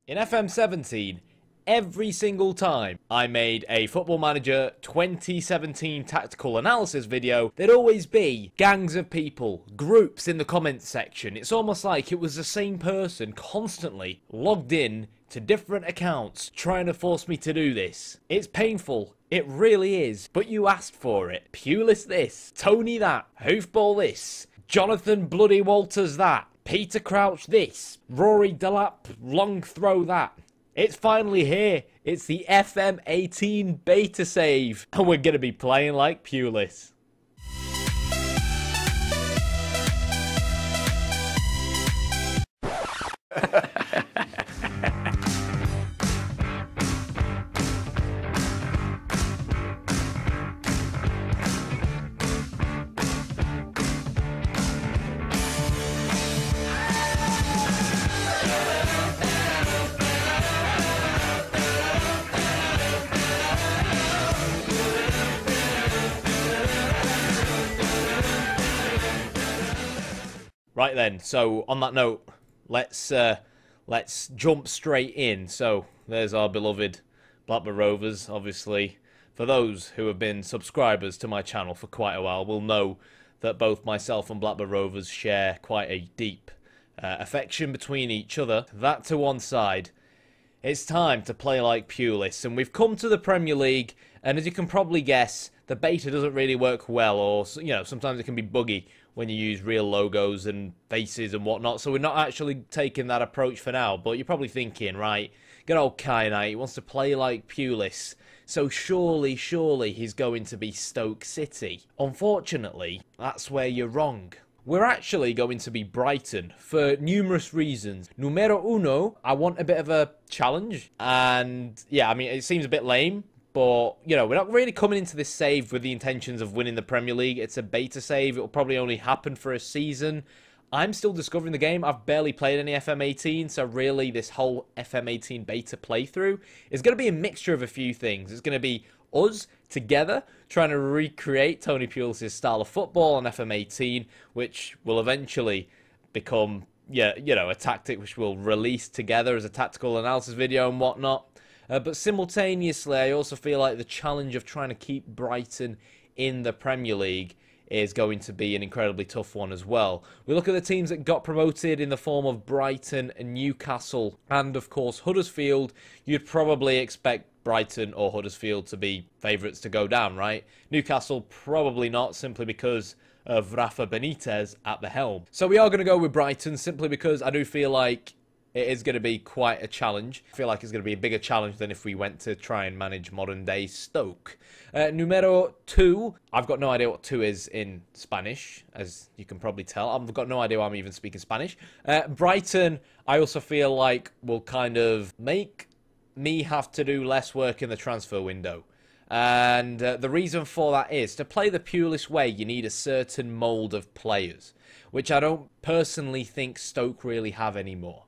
In FM17, every single time I made a Football Manager 2017 tactical analysis video, there'd always be gangs of people, groups in the comments section. It's almost like it was the same person constantly logged in to different accounts trying to force me to do this. It's painful. It really is. But you asked for it. Pulis this, Tony that, Hoofball this, Jonathan Bloody Walters that, Peter Crouch this, Rory Delap long throw that. It's finally here. It's the FM18 beta save. And we're going to be playing like Pulis. Right then, so on that note, let's jump straight in. So there's our beloved Blackburn Rovers. Obviously, for those who have been subscribers to my channel for quite a while, will know that both myself and Blackburn Rovers share quite a deep affection between each other. That to one side, it's time to play like Pulis, and we've come to the Premier League, and as you can probably guess, the beta doesn't really work well, or sometimes it can be buggy when you use real logos and faces and whatnot, so we're not actually taking that approach for now. But you're probably thinking, right, good old Kyanite, he wants to play like Pulis, so surely he's going to be Stoke City. Unfortunately, that's where you're wrong. We're actually going to be Brighton for numerous reasons. Numero uno, I want a bit of a challenge, and yeah, I mean, it seems a bit lame, but, we're not really coming into this save with the intentions of winning the Premier League. It's a beta save. It'll probably only happen for a season. I'm still discovering the game. I've barely played any FM18, so really this whole FM18 beta playthrough is going to be a mixture of a few things. It's going to be us together trying to recreate Tony Pulis' style of football on FM18, which will eventually become, a tactic which we'll release together as a tactical analysis video and whatnot. But simultaneously, I also feel like the challenge of trying to keep Brighton in the Premier League is going to be an incredibly tough one as well. We look at the teams that got promoted in the form of Brighton and Newcastle and, of course, Huddersfield. You'd probably expect Brighton or Huddersfield to be favourites to go down, right? Newcastle probably not, simply because of Rafa Benitez at the helm. So we are going to go with Brighton simply because I do feel like it is going to be quite a challenge. I feel like it's going to be a bigger challenge than if we went to try and manage modern-day Stoke. Numero 2. I've got no idea what 2 is in Spanish, as you can probably tell. I've got no idea why I'm even speaking Spanish. Brighton, I also feel like will kind of make me have to do less work in the transfer window. And the reason for that is, to play the Pulis way, you need a certain mould of players, which I don't personally think Stoke really have anymore.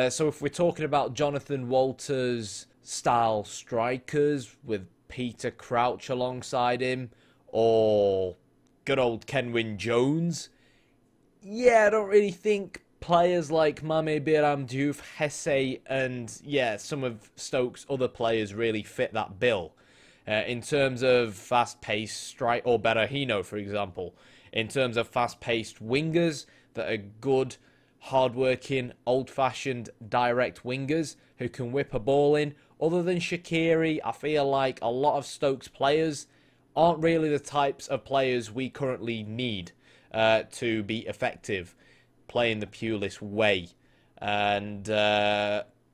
So if we're talking about Jonathan Walters style strikers with Peter Crouch alongside him, or good old Kenwyne Jones, yeah, I don't really think players like Mame Biram Diouf, Hesse, and some of Stoke's other players really fit that bill. In terms of fast-paced strike, or Berahino, for example, in terms of fast-paced wingers that are good, hard-working, old-fashioned, direct wingers who can whip a ball in. Other than Shaqiri, I feel like a lot of Stoke's players aren't really the types of players we currently need to be effective playing the Pulis way. And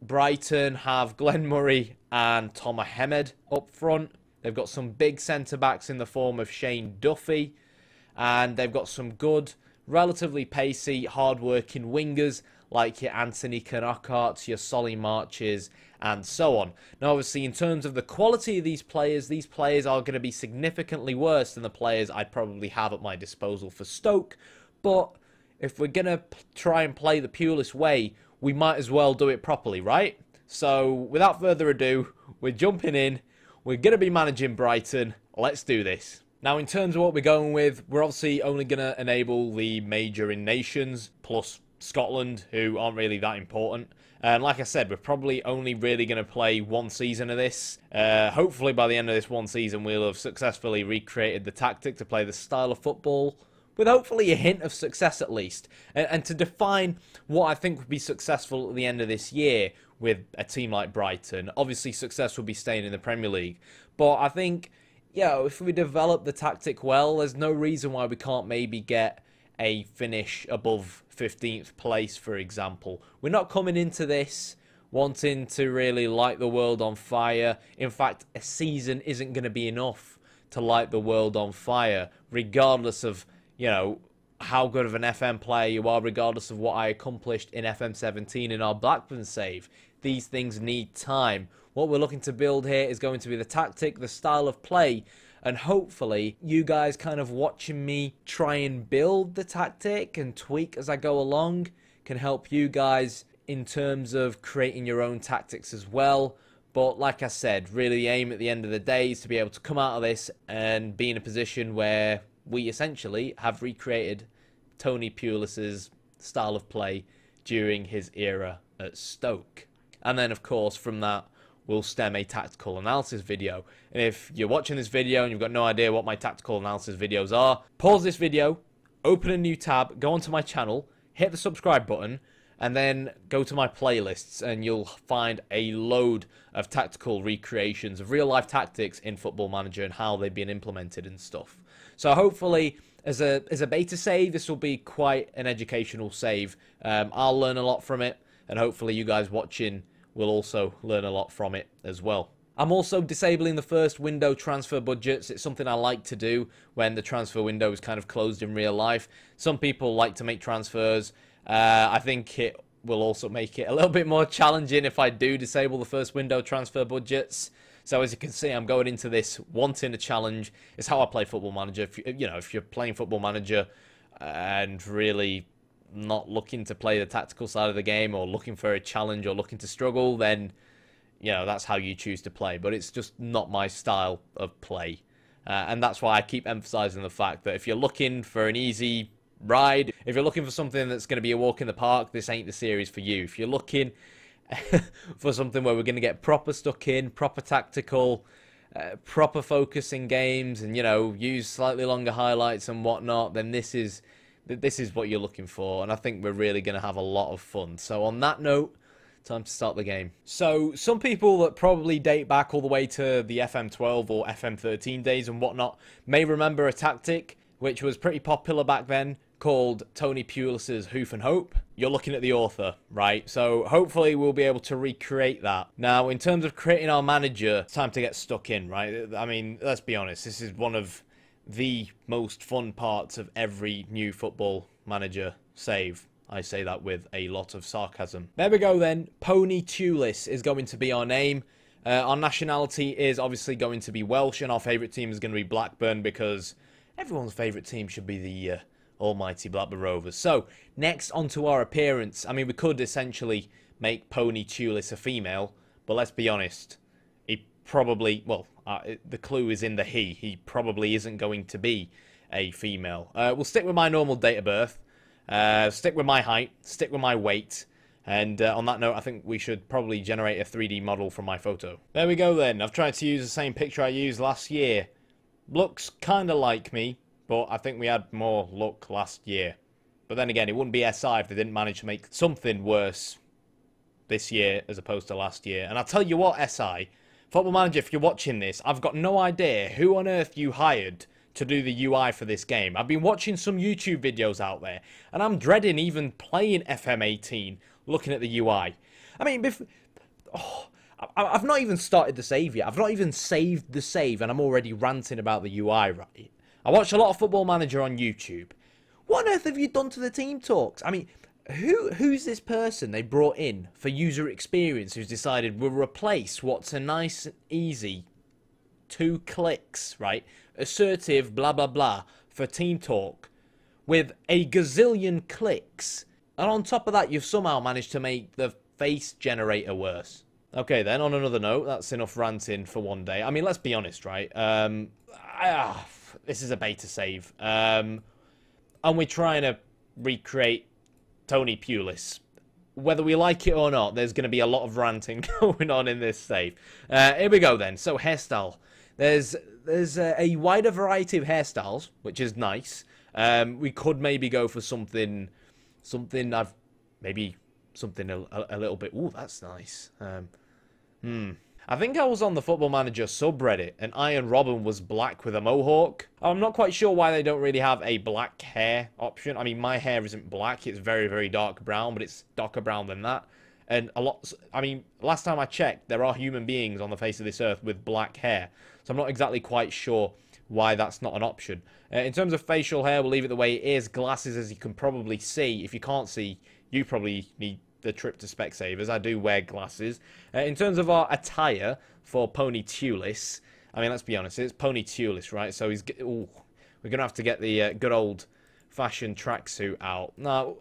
Brighton have Glenn Murray and Tom Mohamed up front. They've got some big centre-backs in the form of Shane Duffy, and they've got some good, relatively pacey, hard-working wingers like your Anthony Knockarts, your Solly Marches, and so on. Now, obviously, in terms of the quality of these players are going to be significantly worse than the players I'd probably have at my disposal for Stoke. But if we're going to try and play the Pulis way, we might as well do it properly, right? So, without further ado, we're jumping in. We're going to be managing Brighton. Let's do this. Now, in terms of what we're going with, we're obviously only going to enable the major in nations, plus Scotland, who aren't really that important. And like I said, we're probably only really going to play one season of this. Hopefully by the end of this one season, we'll have successfully recreated the tactic to play the style of football, with hopefully a hint of success at least. And to define what I think would be successful at the end of this year with a team like Brighton, obviously success would be staying in the Premier League. But I think, if we develop the tactic well, there's no reason why we can't maybe get a finish above 15th place, for example. We're not coming into this wanting to really light the world on fire. In fact, a season isn't going to be enough to light the world on fire, regardless of, how good of an FM player you are, regardless of what I accomplished in FM17 in our Blackburn save. These things need time. What we're looking to build here is going to be the tactic, the style of play, and hopefully you guys kind of watching me try and build the tactic and tweak as I go along can help you guys in terms of creating your own tactics as well. But like I said, really the aim at the end of the day is to be able to come out of this and be in a position where we essentially have recreated Tony Pulis's style of play during his era at Stoke. And then, of course, from that, we'll stem a tactical analysis video. And if you're watching this video and you've got no idea what my tactical analysis videos are, pause this video, open a new tab, go onto my channel, hit the subscribe button, and then go to my playlists, and you'll find a load of tactical recreations of real-life tactics in Football Manager and how they've been implemented and stuff. So hopefully, as a beta save, this will be quite an educational save. I'll learn a lot from it, and hopefully you guys watching will also learn a lot from it as well. I'm also disabling the first window transfer budgets. It's something I like to do when the transfer window is kind of closed in real life. Some people like to make transfers. I think it will also make it a little bit more challenging if I do disable the first window transfer budgets. So as you can see, I'm going into this wanting a challenge. It's how I play Football Manager. If you're playing Football Manager and really not looking to play the tactical side of the game, or looking for a challenge, or looking to struggle, then that's how you choose to play. But it's just not my style of play, and that's why I keep emphasizing the fact that if you're looking for an easy ride, if you're looking for something that's going to be a walk in the park, this ain't the series for you. If you're looking for something where we're going to get proper stuck in, proper tactical, proper focus in games, and use slightly longer highlights and whatnot, then this is what you're looking for, and I think we're really going to have a lot of fun. So on that note, time to start the game. So some people that probably date back all the way to the FM12 or FM13 days and whatnot may remember a tactic which was pretty popular back then, called Tony Pulis's Hoof and Hope. You're looking at the author, right? So hopefully we'll be able to recreate that. Now, in terms of creating our manager, it's time to get stuck in, right? I mean, let's be honest, this is one of the most fun parts of every new Football Manager save. I say that with a lot of sarcasm. There we go then. Tony Pulis is going to be our name. Our nationality is obviously going to be Welsh, and our favourite team is going to be Blackburn, because everyone's favourite team should be the almighty Blackburn Rovers. So, next onto our appearance. I mean, we could essentially make Tony Pulis a female, but let's be honest, he probably, the clue is in the he. He probably isn't going to be a female. We'll stick with my normal date of birth, stick with my height, stick with my weight, and on that note, I think we should probably generate a 3D model from my photo. There we go then. I've tried to use the same picture I used last year. Looks kind of like me, but I think we had more luck last year. But then again, it wouldn't be SI if they didn't manage to make something worse this year as opposed to last year. And I'll tell you what, SI, Football Manager, if you're watching this, I've got no idea who on earth you hired to do the UI for this game. I've been watching some YouTube videos out there, and I'm dreading even playing FM18 looking at the UI. I mean, I've not even started the save yet. I've not even saved the save, and I'm already ranting about the UI, right? I watch a lot of Football Manager on YouTube. What on earth have you done to the team talks? I mean, who's this person they brought in for user experience who's decided we'll replace what's a nice and easy 2 clicks, right? Assertive, blah, blah, blah, for team talk with a gazillion clicks. And on top of that, you've somehow managed to make the face generator worse. Okay, then, on another note, that's enough ranting for one day. I mean, let's be honest, right? This is a beta save. And we're trying to recreate Tony Pulis. whether we like it or not, there's going to be a lot of ranting going on in this save. Here we go then. So hairstyle. There's a wider variety of hairstyles, which is nice. We could maybe go for something maybe something a little bit. Ooh, that's nice. I think I was on the Football Manager subreddit, and Iron Robin was black with a mohawk. I'm not quite sure why they don't really have a black hair option. I mean, my hair isn't black. It's very, very dark brown, but it's darker brown than that. And I mean, last time I checked, there are human beings on the face of this earth with black hair. So I'm not exactly quite sure why that's not an option. In terms of facial hair, we'll leave it the way it is. Glasses, as you can probably see. If you can't see, you probably need the trip to Specsavers. I do wear glasses. In terms of our attire for Tony Pulis, I mean, let's be honest, it's Tony Pulis, right? So we're going to have to get the good old-fashioned tracksuit out. No,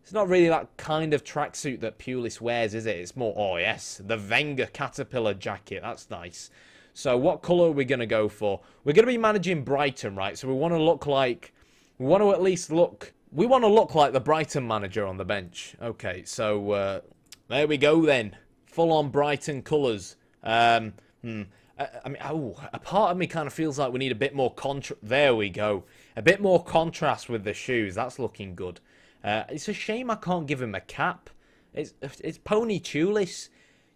it's not really that kind of tracksuit that Pulis wears, is it? It's more, oh yes, the Wenger Caterpillar jacket. That's nice. So what colour are we going to go for? We're going to be managing Brighton, right? So we want to look like, we want to at least look... We want to look like the Brighton manager on the bench. Okay, so there we go then. Full-on Brighton colours. I mean, a part of me kind of feels like we need a bit more contrast. There we go. A bit more contrast with the shoes. That's looking good. It's a shame I can't give him a cap. It's Tony Pulis.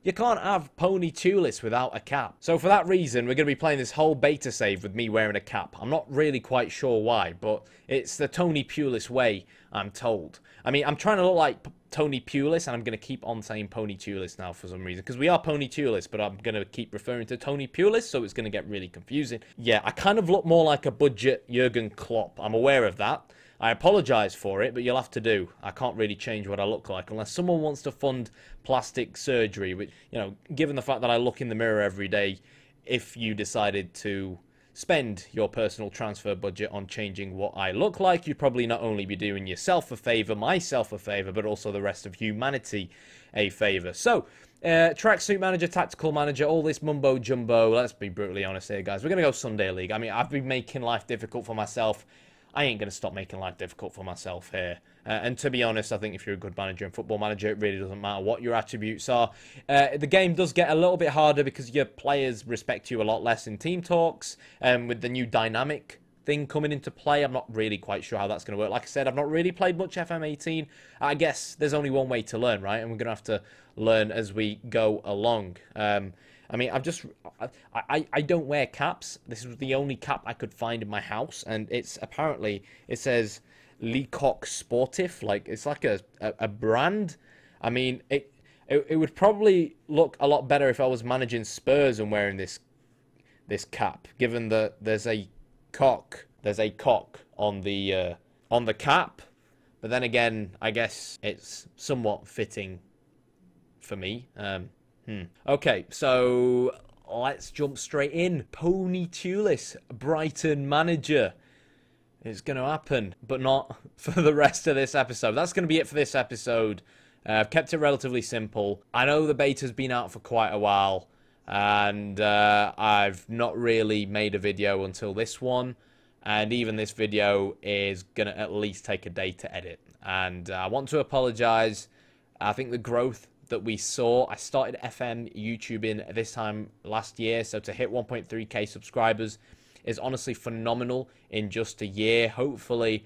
You can't have Tony Pulis without a cap. So for that reason, we're going to be playing this whole beta save with me wearing a cap. I'm not really quite sure why, but it's the Tony Pulis way, I'm told. I mean, I'm trying to look like Tony Pulis, and I'm going to keep on saying Tony Pulis now for some reason, because we are Tony Pulis, but I'm going to keep referring to Tony Pulis, so it's going to get really confusing. Yeah, I kind of look more like a budget Jurgen Klopp. I'm aware of that. I apologise for it, but you'll have to do. I can't really change what I look like unless someone wants to fund plastic surgery, which, you know, given the fact that I look in the mirror every day, if you decided to spend your personal transfer budget on changing what I look like, you'd probably not only be doing yourself a favour, myself a favour, but also the rest of humanity a favour. So, tracksuit manager, tactical manager, all this mumbo jumbo. Let's be brutally honest here, guys. We're going to go Sunday League. I mean, I've been making life difficult for myself. I ain't going to stop making life difficult for myself here. And to be honest, I think if you're a good manager and football manager, it really doesn't matter what your attributes are. The game does get a little bit harder because your players respect you a lot less in team talks. With the new dynamic thing coming into play, I'm not really quite sure how that's going to work. Like I said, I've not really played much FM18. I guess there's only one way to learn, right? And we're going to have to learn as we go along. I mean, I don't wear caps. This is the only cap I could find in my house, and it's apparently, it says Lecoq Sportif, like it's like a brand. I mean, it would probably look a lot better if I was managing Spurs and wearing this cap, given that there's a cock on the cap. But then again, I guess it's somewhat fitting for me. Okay, so let's jump straight in. Tony Pulis, Brighton manager. It's going to happen, but not for the rest of this episode. That's going to be it for this episode. I've kept it relatively simple. I know the beta's been out for quite a while, and I've not really made a video until this one. And even this video is going to at least take a day to edit. And I want to apologise. I think the growth that we saw, I started FM YouTubing this time last year, so to hit 1.3k subscribers is honestly phenomenal in just a year. Hopefully,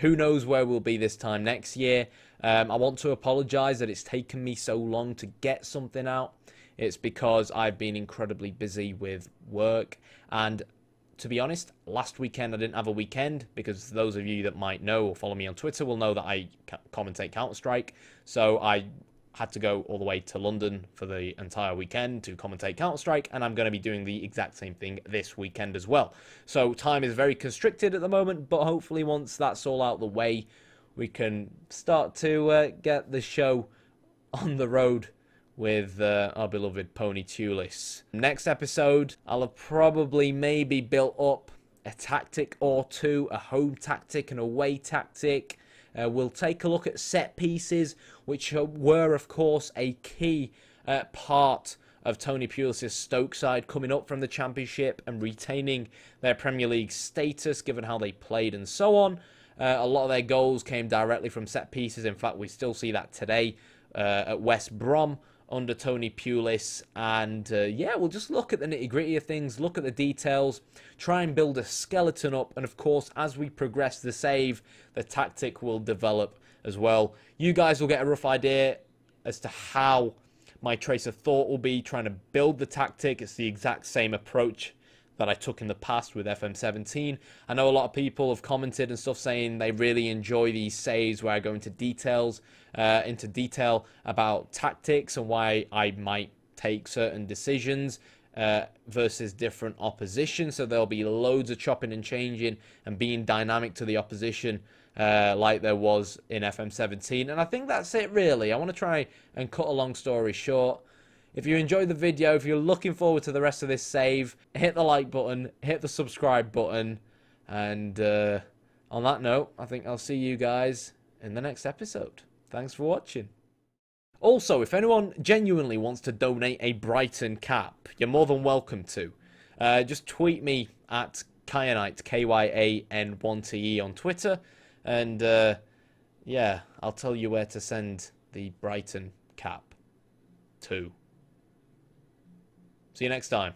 who knows where we'll be this time next year. I want to apologise that it's taken me so long to get something out. It's because I've been incredibly busy with work, and to be honest, last weekend I didn't have a weekend, because those of you that might know or follow me on Twitter will know that I commentate Counter-Strike, so I had to go all the way to London for the entire weekend to commentate Counter-Strike, and I'm going to be doing the exact same thing this weekend as well. So time is very constricted at the moment, but hopefully once that's all out the way, we can start to get the show on the road with our beloved Tony Pulis. Next episode, I'll have probably maybe built up a tactic or two, a home tactic, an away tactic. We'll take a look at set pieces, which were, of course, a key part of Tony Pulis' Stoke side coming up from the Championship and retaining their Premier League status, given how they played and so on. A lot of their goals came directly from set pieces. In fact, we still see that today at West Brom under Tony Pulis. And yeah, we'll just look at the nitty-gritty of things, look at the details, try and build a skeleton up. And of course, as we progress the save, the tactic will develop as well. You guys will get a rough idea as to how my trace of thought will be trying to build the tactic. It's the exact same approach that I took in the past with FM17. I know a lot of people have commented and stuff saying they really enjoy these saves where I go into detail about tactics and why I might take certain decisions versus different opposition. So there'll be loads of chopping and changing and being dynamic to the opposition like there was in FM17. And I think that's it really. I want to try and cut a long story short. If you enjoyed the video, if you're looking forward to the rest of this save, hit the like button, hit the subscribe button, and on that note, I think I'll see you guys in the next episode. Thanks for watching. Also, if anyone genuinely wants to donate a Brighton cap, you're more than welcome to. Just tweet me at Kyanite, Kyan1te on Twitter, and yeah, I'll tell you where to send the Brighton cap to. See you next time.